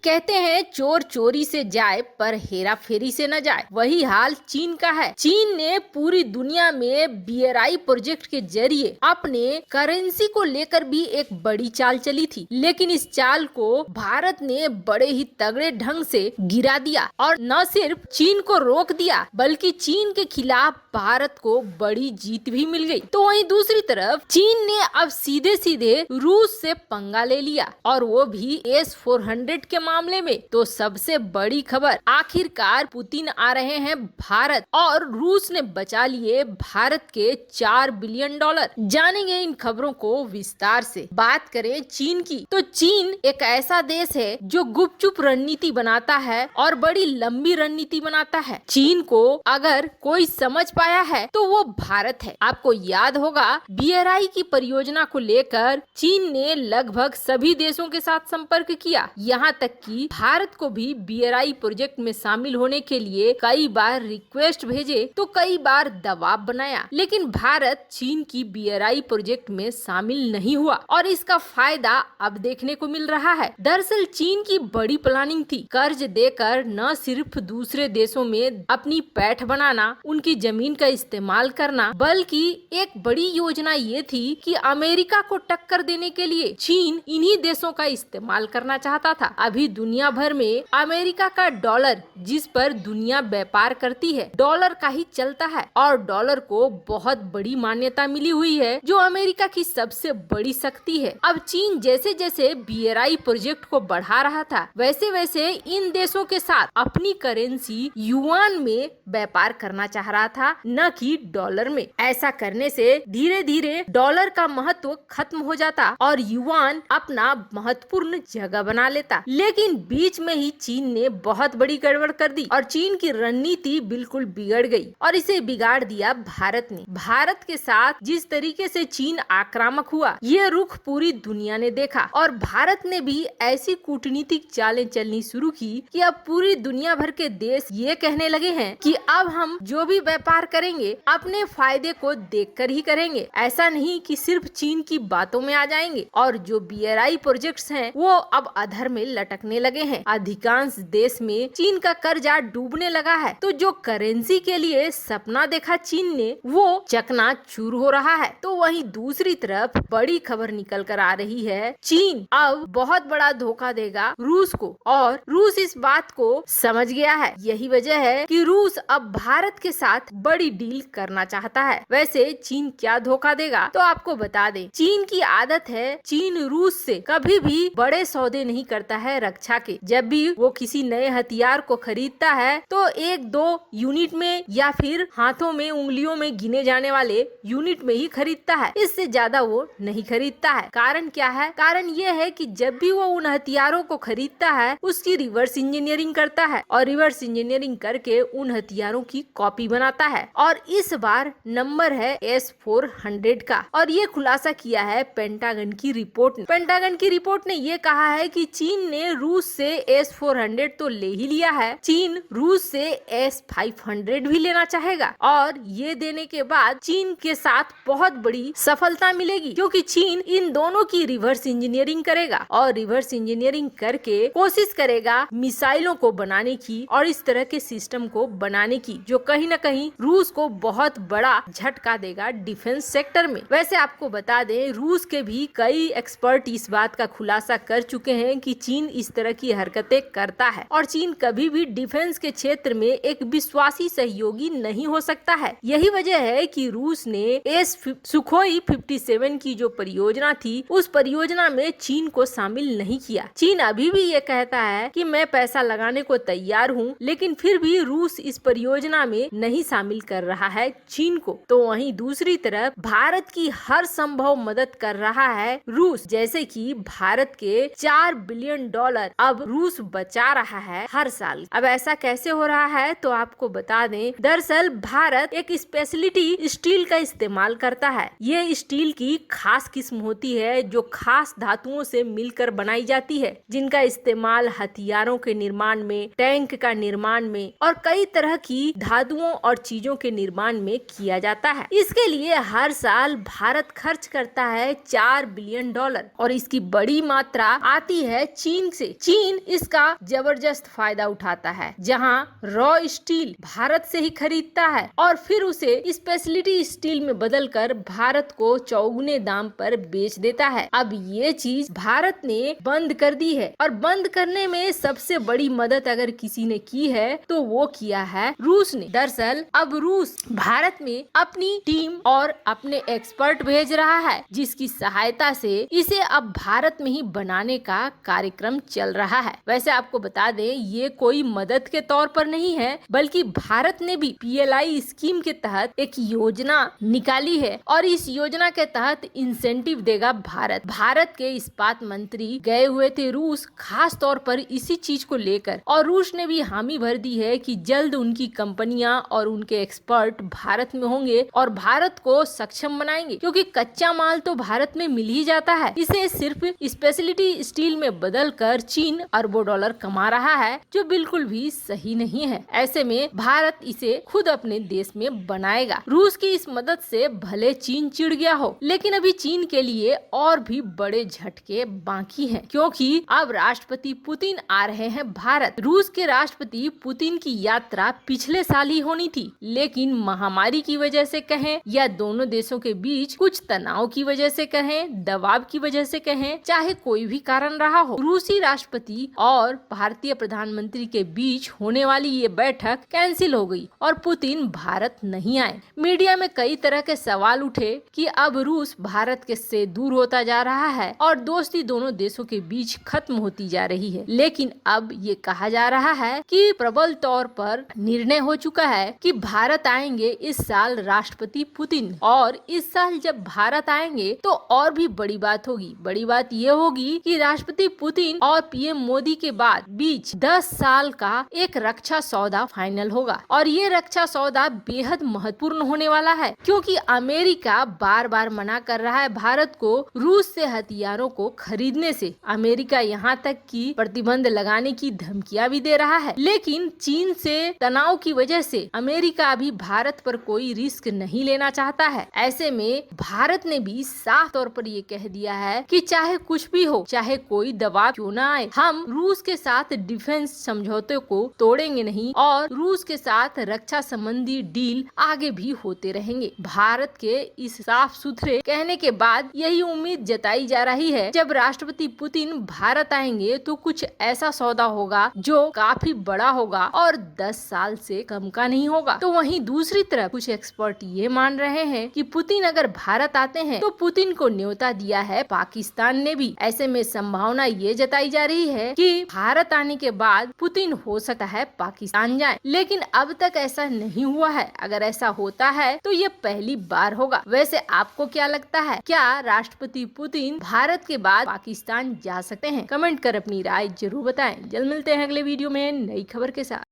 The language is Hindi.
कहते हैं चोर चोरी से जाए पर हेरा फेरी से न जाए। वही हाल चीन का है। चीन ने पूरी दुनिया में बीआरआई प्रोजेक्ट के जरिए अपने करेंसी को लेकर भी एक बड़ी चाल चली थी, लेकिन इस चाल को भारत ने बड़े ही तगड़े ढंग से गिरा दिया और न सिर्फ चीन को रोक दिया बल्कि चीन के खिलाफ भारत को बड़ी जीत भी मिल गई। तो वहीं दूसरी तरफ चीन ने अब सीधे सीधे रूस से पंगा ले लिया और वो भी S-400 के मामले में। तो सबसे बड़ी खबर, आखिरकार पुतिन आ रहे हैं भारत और रूस ने बचा लिए भारत के $4 बिलियन। जानेंगे इन खबरों को विस्तार से। बात करें चीन की, तो चीन एक ऐसा देश है जो गुपचुप रणनीति बनाता है और बड़ी लंबी रणनीति बनाता है। चीन को अगर कोई समझ पाया है तो वो भारत है। आपको याद होगा बीआरआई की परियोजना को लेकर चीन ने लगभग सभी देशों के साथ संपर्क किया, यहाँ तक कि भारत को भी बीआरआई प्रोजेक्ट में शामिल होने के लिए कई बार रिक्वेस्ट भेजे तो कई बार दबाव बनाया, लेकिन भारत चीन की बीआरआई प्रोजेक्ट में शामिल नहीं हुआ और इसका फायदा अब देखने को मिल रहा है। दरअसल चीन की बड़ी प्लानिंग थी कर्ज देकर न सिर्फ दूसरे देशों में अपनी पैठ बनाना, उनकी जमीन का इस्तेमाल करना, बल्कि एक बड़ी योजना ये थी कि अमेरिका को टक्कर देने के लिए चीन इन्हीं देशों का इस्तेमाल करना चाहता था। अभी दुनिया भर में अमेरिका का डॉलर, जिस पर दुनिया व्यापार करती है, डॉलर का ही चलता है और डॉलर को बहुत बड़ी मान्यता मिली हुई है जो अमेरिका की सबसे बड़ी शक्ति है। अब चीन जैसे जैसे बीआरआई प्रोजेक्ट को बढ़ा रहा था, वैसे वैसे इन देशों के साथ अपनी करेंसी युआन में व्यापार करना चाह रहा था, न कि डॉलर में। ऐसा करने से धीरे धीरे डॉलर का महत्व खत्म हो जाता और युआन अपना महत्वपूर्ण जगह बना लेता। लेकिन बीच में ही चीन ने बहुत बड़ी गड़बड़ कर दी और चीन की रणनीति बिल्कुल बिगड़ गई और इसे बिगाड़ दिया भारत ने। भारत के साथ जिस तरीके से चीन आक्रामक हुआ, ये रुख पूरी दुनिया ने देखा और भारत ने भी ऐसी कूटनीतिक चालें चलनी शुरू की कि अब पूरी दुनिया भर के देश ये कहने लगे हैं कि अब हम जो भी व्यापार करेंगे अपने फायदे को देखकर ही करेंगे। ऐसा नहीं कि सिर्फ चीन की बातों में आ जाएंगे और जो बीआरआई प्रोजेक्ट्स हैं वो अब अधर में लटकने लगे हैं। अधिकांश देश में चीन का कर्जा डूबने लगा है, तो जो करेंसी के लिए सपना देखा चीन ने वो चकनाचूर हो रहा है। तो वहीं दूसरी तरफ बड़ी खबर निकल कर आ रही है, चीन अब बहुत बड़ा धोखा देगा रूस को और रूस इस बात को समझ गया है। यही वजह है कि रूस अब भारत के साथ बड़ी डील करना चाहता है। वैसे चीन क्या धोखा देगा तो आपको बता दें, चीन की आदत है, चीन रूस से कभी भी बड़े सौदे नहीं करता है रक्षा के। जब भी वो किसी नए हथियार को खरीदता है तो 1-2 यूनिट में या फिर हाथों में उंगलियों में गिने जाने वाले यूनिट में ही खरीदता है, इससे ज्यादा वो नहीं खरीदता है। कारण क्या है? कारण ये है कि जब भी वो उन हथियारों को खरीदता है उसकी रिवर्स इंजीनियरिंग करता है और रिवर्स इंजीनियरिंग करके उन हथियारों की कॉपी बनाता है और इस बार नंबर है S-400 का। और ये खुलासा किया है पेंटागन की रिपोर्ट ने। पेंटागन की रिपोर्ट ने ये कहा है कि चीन ने रूस से S-400 तो ले ही लिया है, चीन रूस से S-500 भी लेना चाहेगा और ये देने के बाद चीन के साथ बहुत बड़ी सफलता मिलेगी, क्योंकि चीन इन दोनों की रिवर्स इंजीनियरिंग करेगा और रिवर्स इंजीनियरिंग करके कोशिश करेगा मिसाइलों को बनाने की और इस तरह के सिस्टम को बनाने की, जो कहीं न कहीं रूस को बहुत बड़ा झटका देगा डिफेंस सेक्टर में। वैसे आपको बता दें, रूस के भी कई एक्सपर्ट इस बात का खुलासा कर चुके हैं कि चीन इस तरह की हरकतें करता है और चीन कभी भी डिफेंस के क्षेत्र में एक विश्वासी सहयोगी नहीं हो सकता है। यही वजह है कि रूस ने सुखोई 57 की जो परियोजना थी उस परियोजना में चीन को शामिल नहीं किया। चीन अभी भी ये कहता है कि मैं पैसा लगाने को तैयार हूँ, लेकिन फिर भी रूस इस परियोजना में नहीं शामिल कर रहा है चीन को। तो वहीं दूसरी तरफ भारत की हर संभव मदद कर रहा है रूस, जैसे कि भारत के $4 बिलियन अब रूस बचा रहा है हर साल। अब ऐसा कैसे हो रहा है तो आपको बता दें, दरअसल भारत एक स्पेशलिटी स्टील का इस्तेमाल करता है। ये स्टील की खास किस्म होती है जो खास धातुओं से मिलकर बनाई जाती है, जिनका इस्तेमाल हथियारों के निर्माण में, टैंक का निर्माण में और कई तरह की धातुओं और चीजों के निर्माण में किया जाता है। इसके लिए हर साल भारत खर्च करता है $4 बिलियन और इसकी बड़ी मात्रा आती है चीन से। चीन इसका जबरदस्त फायदा उठाता है, जहां रॉ स्टील भारत से ही खरीदता है और फिर उसे स्पेशलिटी स्टील में बदलकर भारत को चौगुने दाम पर बेच देता है। अब ये चीज भारत ने बंद कर दी है और बंद करने में सबसे बड़ी मदद अगर किसी ने की है तो वो किया है रूस ने। दरअसल अब रूस भारत में अपनी टीम और अपने एक्सपर्ट भेज रहा है, जिसकी सहायता से इसे अब भारत में ही बनाने का कार्यक्रम चल रहा है। वैसे आपको बता दें, ये कोई मदद के तौर पर नहीं है, बल्कि भारत ने भी PLI स्कीम के तहत एक योजना निकाली है और इस योजना के तहत इंसेंटिव देगा भारत। भारत के इस्पात मंत्री गए हुए थे रूस, खास तौर पर इसी चीज को लेकर, और रूस ने भी हामी भर दी है कि जल्द उनकी कंपनियां और उनके एक्सपर्ट भारत में होंगे और भारत को सक्षम बनाएंगे, क्योंकि कच्चा माल तो भारत में मिल ही जाता है। इसे सिर्फ स्पेशलिटी स्टील में बदलकर चीन अरबों डॉलर कमा रहा है, जो बिल्कुल भी सही नहीं है। ऐसे में भारत इसे खुद अपने देश में बनाएगा। रूस की इस मदद से भले चीन चिढ़ गया हो, लेकिन अभी चीन के लिए और भी बड़े झटके बाकी हैं, क्योंकि अब राष्ट्रपति पुतिन आ रहे हैं भारत। रूस के राष्ट्रपति पुतिन की यात्रा पिछले साल ही होनी थी, लेकिन महामारी की वजह से कहें या दोनों देशों के बीच कुछ तनाव की वजह से कहें, दबाव की वजह से कहें, चाहे कोई भी कारण रहा हो, रूसी राष्ट्रपति और भारतीय प्रधानमंत्री के बीच होने वाली ये बैठक कैंसिल हो गई और पुतिन भारत नहीं आए। मीडिया में कई तरह के सवाल उठे कि अब रूस भारत के से दूर होता जा रहा है और दोस्ती दोनों देशों के बीच खत्म होती जा रही है। लेकिन अब ये कहा जा रहा है कि प्रबल तौर पर निर्णय हो चुका है कि भारत आएंगे इस साल राष्ट्रपति पुतिन, और इस साल जब भारत आएंगे तो और भी बड़ी बात होगी। बड़ी बात ये होगी कि राष्ट्रपति पुतिन और PM मोदी के बाद बीच 10 साल का एक रक्षा सौदा फाइनल होगा और ये रक्षा सौदा बेहद महत्वपूर्ण होने वाला है, क्योंकि अमेरिका बार बार मना कर रहा है भारत को रूस से हथियारों को खरीदने से। अमेरिका यहाँ तक कि प्रतिबंध लगाने की धमकियां भी दे रहा है, लेकिन चीन से तनाव की वजह से अमेरिका अभी भारत पर कोई रिस्क नहीं लेना चाहता है। ऐसे में भारत ने भी साफ तौर पर ये कह दिया है कि चाहे कुछ भी हो, चाहे कोई दबाव क्यों ना आए, हम रूस के साथ डिफेंस समझौते को तोड़ेंगे नहीं और रूस के साथ रक्षा संबंधी डील आगे भी होते रहेंगे। भारत के इस साफ सुथरे कहने के बाद यही उम्मीद जताई जा रही है, जब राष्ट्रपति पुतिन भारत आएंगे तो कुछ ऐसा सौदा होगा जो काफी बड़ा होगा और 10 साल से कम का नहीं होगा। तो वहीं दूसरी तरफ कुछ एक्सपर्ट ये मान रहे हैं कि पुतिन अगर भारत आते हैं तो पुतिन को न्योता दिया है पाकिस्तान ने भी। ऐसे में संभावना ये जताई जा रही है कि भारत आने के बाद पुतिन हो सकता है पाकिस्तान जाए, लेकिन अब तक ऐसा नहीं हुआ है। अगर ऐसा होता है तो ये पहली बार होगा। वैसे आपको क्या लगता है, क्या राष्ट्रपति पुतिन भारत के बाद पाकिस्तान जा सकते हैं? कमेंट कर अपनी राय जरूर बताएं। जल्द मिलते हैं अगले वीडियो में नई खबर के साथ।